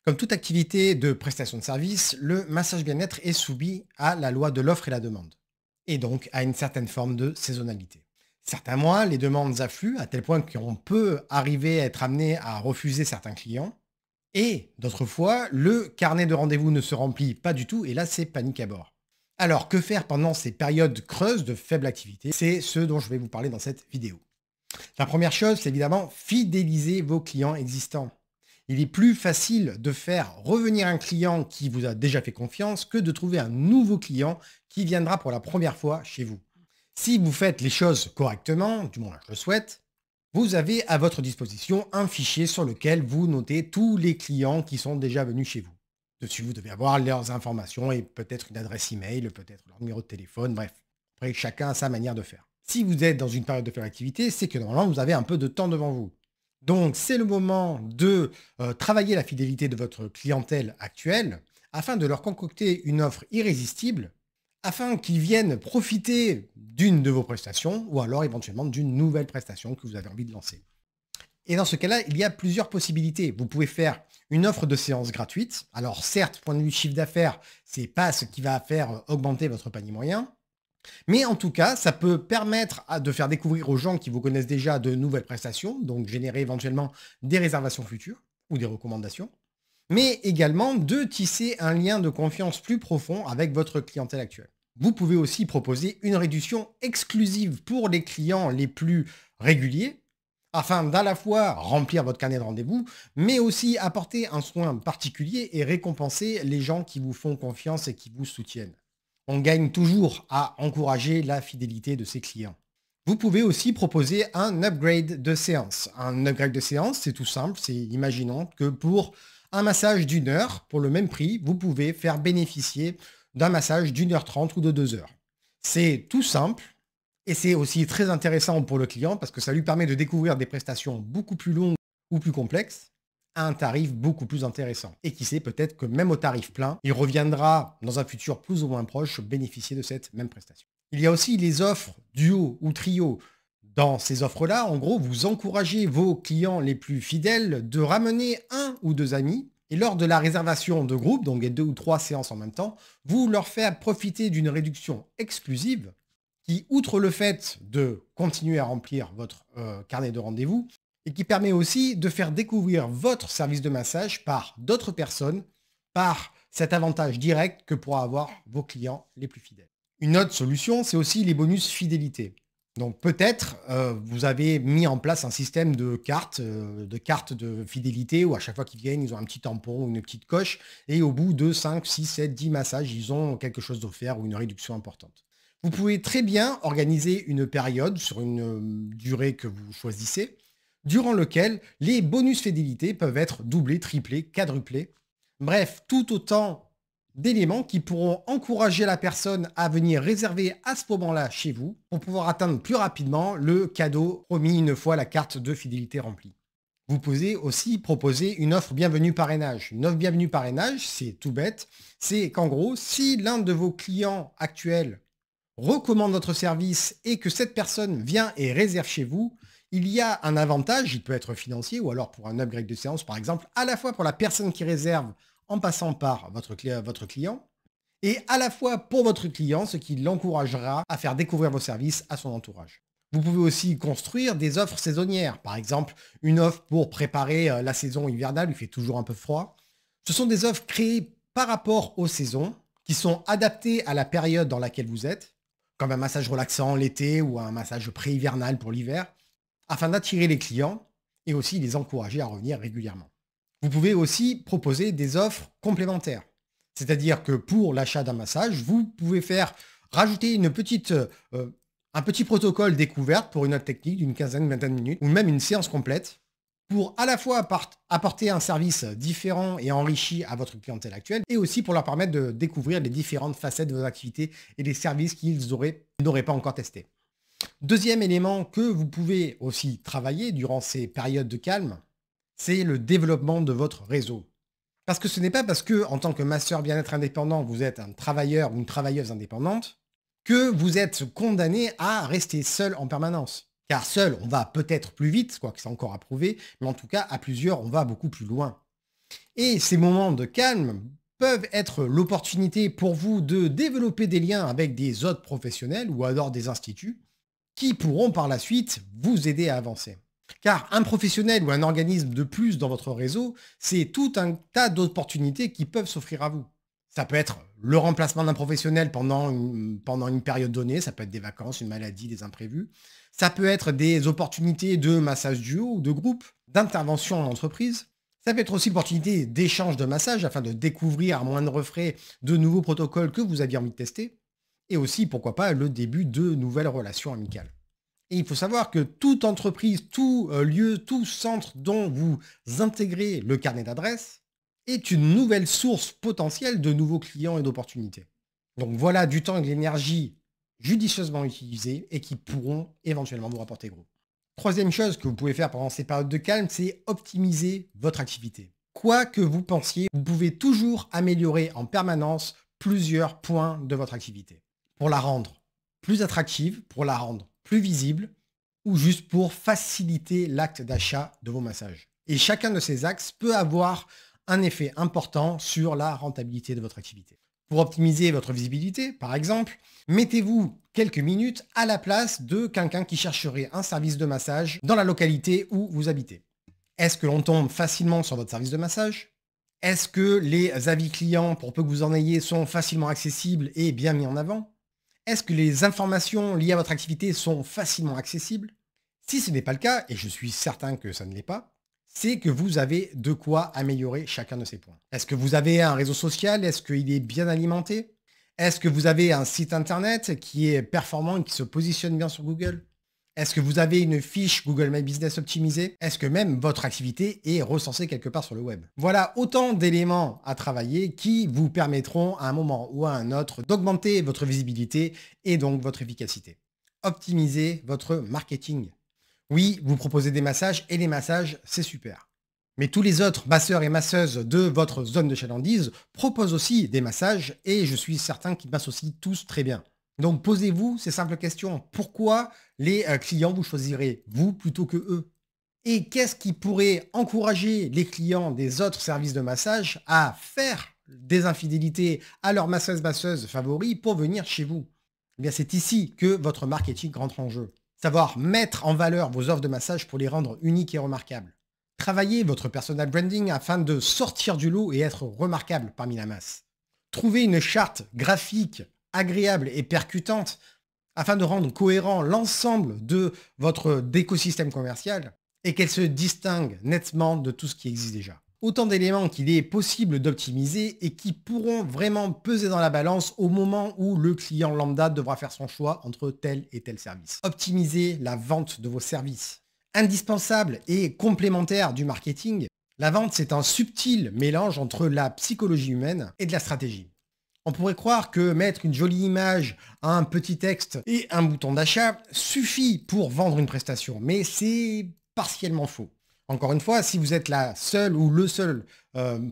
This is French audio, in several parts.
Comme toute activité de prestation de service, le massage bien-être est soumis à la loi de l'offre et la demande, et donc à une certaine forme de saisonnalité. Certains mois, les demandes affluent à tel point qu'on peut arriver à être amené à refuser certains clients, et d'autres fois, le carnet de rendez-vous ne se remplit pas du tout, et là, c'est panique à bord. Alors, que faire pendant ces périodes creuses de faible activité? C'est ce dont je vais vous parler dans cette vidéo. La première chose, c'est évidemment fidéliser vos clients existants. Il est plus facile de faire revenir un client qui vous a déjà fait confiance que de trouver un nouveau client qui viendra pour la première fois chez vous. Si vous faites les choses correctement, du moins je le souhaite, vous avez à votre disposition un fichier sur lequel vous notez tous les clients qui sont déjà venus chez vous. Dessus, vous devez avoir leurs informations et peut-être une adresse email, peut-être leur numéro de téléphone, bref. Après, chacun a sa manière de faire. Si vous êtes dans une période de faire activité, c'est que normalement, vous avez un peu de temps devant vous. Donc, c'est le moment de travailler la fidélité de votre clientèle actuelle afin de leur concocter une offre irrésistible, afin qu'ils viennent profiter d'une de vos prestations ou alors éventuellement d'une nouvelle prestation que vous avez envie de lancer. Et dans ce cas-là, il y a plusieurs possibilités. Vous pouvez faire une offre de séance gratuite. Alors certes, point de vue chiffre d'affaires, c'est pas ce qui va faire augmenter votre panier moyen, mais en tout cas, ça peut permettre de faire découvrir aux gens qui vous connaissent déjà de nouvelles prestations, donc générer éventuellement des réservations futures ou des recommandations, mais également de tisser un lien de confiance plus profond avec votre clientèle actuelle. Vous pouvez aussi proposer une réduction exclusive pour les clients les plus réguliers, afin d'à la fois remplir votre carnet de rendez-vous, mais aussi apporter un soin particulier et récompenser les gens qui vous font confiance et qui vous soutiennent. On gagne toujours à encourager la fidélité de ses clients. Vous pouvez aussi proposer un upgrade de séance. Un upgrade de séance, c'est tout simple, c'est imaginons que pour un massage d'une heure, pour le même prix, vous pouvez faire bénéficier d'un massage d'une heure trente ou de 2 heures. C'est tout simple et c'est aussi très intéressant pour le client parce que ça lui permet de découvrir des prestations beaucoup plus longues ou plus complexes à un tarif beaucoup plus intéressant. Et qui sait, peut-être que même au tarif plein, il reviendra dans un futur plus ou moins proche bénéficier de cette même prestation. Il y a aussi les offres duo ou trio. Dans ces offres-là, en gros, vous encouragez vos clients les plus fidèles de ramener un ou deux amis et lors de la réservation de groupe, donc les 2 ou 3 séances en même temps, vous leur faites profiter d'une réduction exclusive qui, outre le fait de continuer à remplir votre carnet de rendez-vous, et qui permet aussi de faire découvrir votre service de massage par d'autres personnes, par cet avantage direct que pourra avoir vos clients les plus fidèles. Une autre solution, c'est aussi les bonus fidélité. Donc peut-être vous avez mis en place un système de cartes de fidélité où à chaque fois qu'ils viennent, ils ont un petit tampon ou une petite coche et au bout de 5, 6, 7, 10 massages, ils ont quelque chose d'offert ou une réduction importante. Vous pouvez très bien organiser une période sur une durée que vous choisissez, durant lequel les bonus fidélité peuvent être doublés, triplés, quadruplés. Bref, tout autant d'éléments qui pourront encourager la personne à venir réserver à ce moment-là chez vous pour pouvoir atteindre plus rapidement le cadeau promis une fois la carte de fidélité remplie. Vous pouvez aussi proposer une offre bienvenue parrainage. Une offre bienvenue parrainage, c'est tout bête. C'est qu'en gros, si l'un de vos clients actuels recommande votre service et que cette personne vient et réserve chez vous, il y a un avantage, il peut être financier ou alors pour un upgrade de séance par exemple, à la fois pour la personne qui réserve en passant par votre client et à la fois pour votre client, ce qui l'encouragera à faire découvrir vos services à son entourage. Vous pouvez aussi construire des offres saisonnières, par exemple une offre pour préparer la saison hivernale, il fait toujours un peu froid. Ce sont des offres créées par rapport aux saisons, qui sont adaptées à la période dans laquelle vous êtes, comme un massage relaxant l'été ou un massage pré-hivernal pour l'hiver, afin d'attirer les clients et aussi les encourager à revenir régulièrement. Vous pouvez aussi proposer des offres complémentaires. C'est-à-dire que pour l'achat d'un massage, vous pouvez faire rajouter un petit protocole découverte pour une autre technique d'une quinzaine, vingtaine de minutes, ou même une séance complète, pour à la fois apporter un service différent et enrichi à votre clientèle actuelle, et aussi pour leur permettre de découvrir les différentes facettes de vos activités et les services qu'ils n'auraient pas encore testés. Deuxième élément que vous pouvez aussi travailler durant ces périodes de calme, c'est le développement de votre réseau. Parce que ce n'est pas parce que, en tant que masseur bien-être indépendant, vous êtes un travailleur ou une travailleuse indépendante, que vous êtes condamné à rester seul en permanence. Car seul, on va peut-être plus vite, quoi que c'est encore à prouver, mais en tout cas, à plusieurs, on va beaucoup plus loin. Et ces moments de calme peuvent être l'opportunité pour vous de développer des liens avec des autres professionnels ou alors des instituts qui pourront par la suite vous aider à avancer. Car un professionnel ou un organisme de plus dans votre réseau, c'est tout un tas d'opportunités qui peuvent s'offrir à vous. Ça peut être le remplacement d'un professionnel pendant une période donnée, ça peut être des vacances, une maladie, des imprévus. Ça peut être des opportunités de massage duo ou de groupe, d'intervention en entreprise. Ça peut être aussi l'opportunité d'échange de massage afin de découvrir à moindre frais de nouveaux protocoles que vous aviez envie de tester. Et aussi, pourquoi pas, le début de nouvelles relations amicales. Et il faut savoir que toute entreprise, tout lieu, tout centre dont vous intégrez le carnet d'adresses est une nouvelle source potentielle de nouveaux clients et d'opportunités. Donc voilà du temps et de l'énergie judicieusement utilisés et qui pourront éventuellement vous rapporter gros. Troisième chose que vous pouvez faire pendant ces périodes de calme, c'est optimiser votre activité. Quoi que vous pensiez, vous pouvez toujours améliorer en permanence plusieurs points de votre activité. Pour la rendre plus attractive, pour la rendre plus visible, ou juste pour faciliter l'acte d'achat de vos massages. Et chacun de ces axes peut avoir un effet important sur la rentabilité de votre activité. Pour optimiser votre visibilité, par exemple, mettez-vous quelques minutes à la place de quelqu'un qui chercherait un service de massage dans la localité où vous habitez. Est-ce que l'on tombe facilement sur votre service de massage? Est-ce que les avis clients, pour peu que vous en ayez, sont facilement accessibles et bien mis en avant? Est-ce que les informations liées à votre activité sont facilement accessibles? Si ce n'est pas le cas, et je suis certain que ça ne l'est pas, c'est que vous avez de quoi améliorer chacun de ces points. Est-ce que vous avez un réseau social? Est-ce qu'il est bien alimenté? Est-ce que vous avez un site internet qui est performant et qui se positionne bien sur Google? Est-ce que vous avez une fiche Google My Business optimisée? Est-ce que même votre activité est recensée quelque part sur le web? Voilà autant d'éléments à travailler qui vous permettront à un moment ou à un autre d'augmenter votre visibilité et donc votre efficacité. Optimisez votre marketing. Oui, vous proposez des massages et les massages, c'est super. Mais tous les autres masseurs et masseuses de votre zone de chalandise proposent aussi des massages et je suis certain qu'ils m'associent tous très bien. Donc posez-vous ces simples questions. Pourquoi les clients vous choisiraient vous plutôt que eux? Et qu'est-ce qui pourrait encourager les clients des autres services de massage à faire des infidélités à leurs masseuses favoris pour venir chez vous? Eh bien, c'est ici que votre marketing rentre en jeu. Savoir mettre en valeur vos offres de massage pour les rendre uniques et remarquables. Travaillez votre personal branding afin de sortir du lot et être remarquable parmi la masse. Trouvez une charte graphique agréable et percutante afin de rendre cohérent l'ensemble de votre écosystème commercial et qu'elle se distingue nettement de tout ce qui existe déjà. Autant d'éléments qu'il est possible d'optimiser et qui pourront vraiment peser dans la balance au moment où le client lambda devra faire son choix entre tel et tel service. Optimisez la vente de vos services. Indispensable et complémentaire du marketing, la vente c'est un subtil mélange entre la psychologie humaine et de la stratégie. On pourrait croire que mettre une jolie image, un petit texte et un bouton d'achat suffit pour vendre une prestation, mais c'est partiellement faux. Encore une fois, si vous êtes la seule ou le seul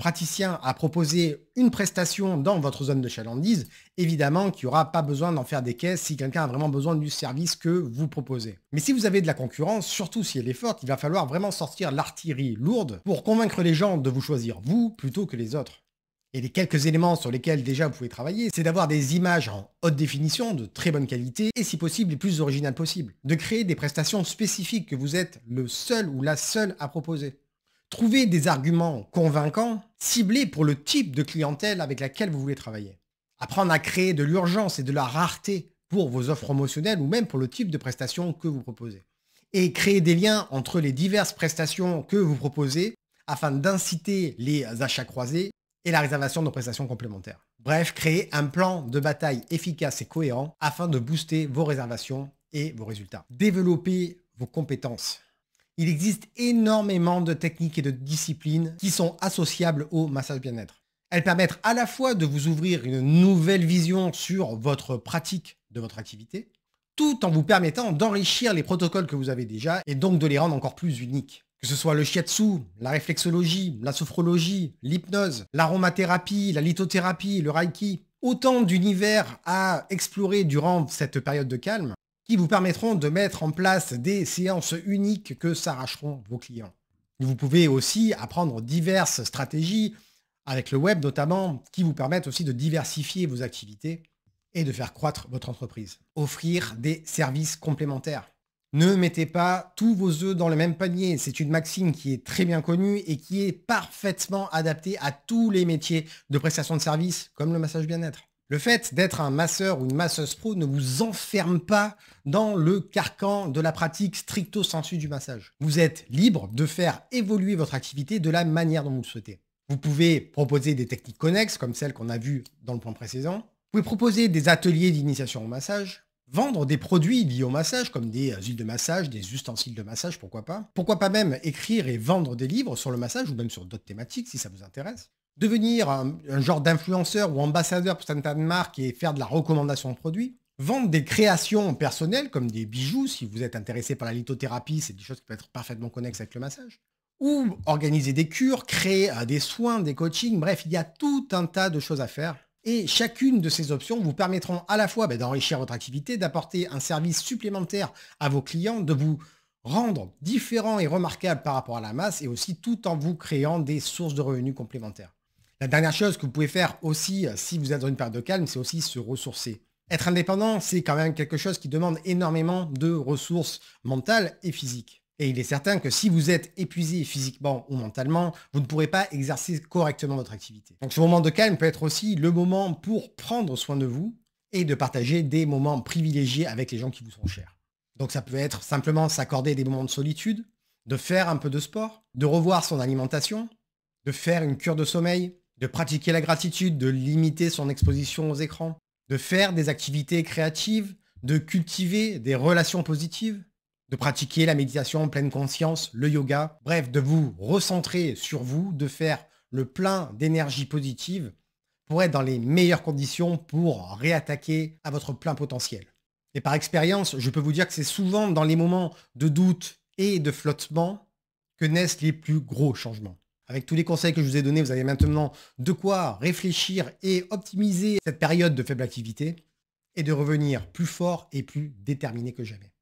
praticien à proposer une prestation dans votre zone de chalandise, évidemment qu'il n'y aura pas besoin d'en faire des caisses si quelqu'un a vraiment besoin du service que vous proposez. Mais si vous avez de la concurrence, surtout si elle est forte, il va falloir vraiment sortir l'artillerie lourde pour convaincre les gens de vous choisir vous plutôt que les autres. Et les quelques éléments sur lesquels déjà vous pouvez travailler, c'est d'avoir des images en haute définition, de très bonne qualité, et si possible les plus originales possibles. De créer des prestations spécifiques que vous êtes le seul ou la seule à proposer. Trouver des arguments convaincants, ciblés pour le type de clientèle avec laquelle vous voulez travailler. Apprendre à créer de l'urgence et de la rareté pour vos offres promotionnelles ou même pour le type de prestations que vous proposez. Et créer des liens entre les diverses prestations que vous proposez afin d'inciter les achats croisés et la réservation de prestations complémentaires. Bref, créer un plan de bataille efficace et cohérent afin de booster vos réservations et vos résultats. Développer vos compétences. Il existe énormément de techniques et de disciplines qui sont associables au massage bien-être. Elles permettent à la fois de vous ouvrir une nouvelle vision sur votre pratique de votre activité, tout en vous permettant d'enrichir les protocoles que vous avez déjà et donc de les rendre encore plus uniques. Que ce soit le shiatsu, la réflexologie, la sophrologie, l'hypnose, l'aromathérapie, la lithothérapie, le reiki, autant d'univers à explorer durant cette période de calme qui vous permettront de mettre en place des séances uniques que s'arracheront vos clients. Vous pouvez aussi apprendre diverses stratégies avec le web notamment qui vous permettent aussi de diversifier vos activités et de faire croître votre entreprise. Offrir des services complémentaires. Ne mettez pas tous vos œufs dans le même panier. C'est une maxime qui est très bien connue et qui est parfaitement adaptée à tous les métiers de prestation de services, comme le massage bien-être. Le fait d'être un masseur ou une masseuse pro ne vous enferme pas dans le carcan de la pratique stricto sensu du massage. Vous êtes libre de faire évoluer votre activité de la manière dont vous le souhaitez. Vous pouvez proposer des techniques connexes, comme celles qu'on a vues dans le point précédent. Vous pouvez proposer des ateliers d'initiation au massage. Vendre des produits liés au massage, comme des huiles de massage, des ustensiles de massage, pourquoi pas. Pourquoi pas même écrire et vendre des livres sur le massage, ou même sur d'autres thématiques, si ça vous intéresse. Devenir un genre d'influenceur ou ambassadeur pour certaines marques et faire de la recommandation de produits. Vendre des créations personnelles, comme des bijoux, si vous êtes intéressé par la lithothérapie, c'est des choses qui peuvent être parfaitement connexes avec le massage. Ou organiser des cures, créer des soins, des coachings, bref, il y a tout un tas de choses à faire. Et chacune de ces options vous permettront à la fois d'enrichir votre activité, d'apporter un service supplémentaire à vos clients, de vous rendre différent et remarquable par rapport à la masse et aussi tout en vous créant des sources de revenus complémentaires. La dernière chose que vous pouvez faire aussi si vous êtes dans une période de calme, c'est aussi se ressourcer. Être indépendant, c'est quand même quelque chose qui demande énormément de ressources mentales et physiques. Et il est certain que si vous êtes épuisé physiquement ou mentalement, vous ne pourrez pas exercer correctement votre activité. Donc ce moment de calme peut être aussi le moment pour prendre soin de vous et de partager des moments privilégiés avec les gens qui vous sont chers. Donc ça peut être simplement s'accorder des moments de solitude, de faire un peu de sport, de revoir son alimentation, de faire une cure de sommeil, de pratiquer la gratitude, de limiter son exposition aux écrans, de faire des activités créatives, de cultiver des relations positives, de pratiquer la méditation en pleine conscience, le yoga, bref, de vous recentrer sur vous, de faire le plein d'énergie positive pour être dans les meilleures conditions pour réattaquer à votre plein potentiel. Et par expérience, je peux vous dire que c'est souvent dans les moments de doute et de flottement que naissent les plus gros changements. Avec tous les conseils que je vous ai donnés, vous avez maintenant de quoi réfléchir et optimiser cette période de faible activité et de revenir plus fort et plus déterminé que jamais.